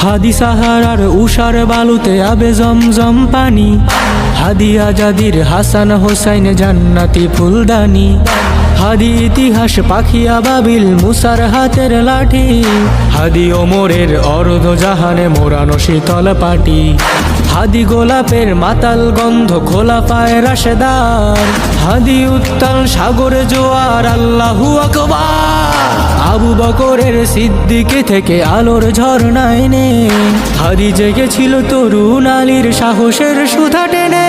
হাদি সাহারার উষার বালুতে আবে জমজম পানি, হাদি আজাদির হাসান হোসাইন জান্নাতি ফুলদানি, হাদি ইতিহাস পাখি আবাবিল মুসার হাতের লাঠি, হাদি ওমরের অর্ধ জাহানে মোরানো শীতল পাটি, হাদি গোলাপের মাতাল গন্ধ খোলা পায় রাশেদার, হাদি উত্তাল সাগরে জোয়ার আল্লাহু আকবার। আবু বকরের সিদ্দিকে থেকে আলোর ঝর্ণা এনে, হাদি জেগেছিল তরুণ আলীর সাহসের সুধা টেনে।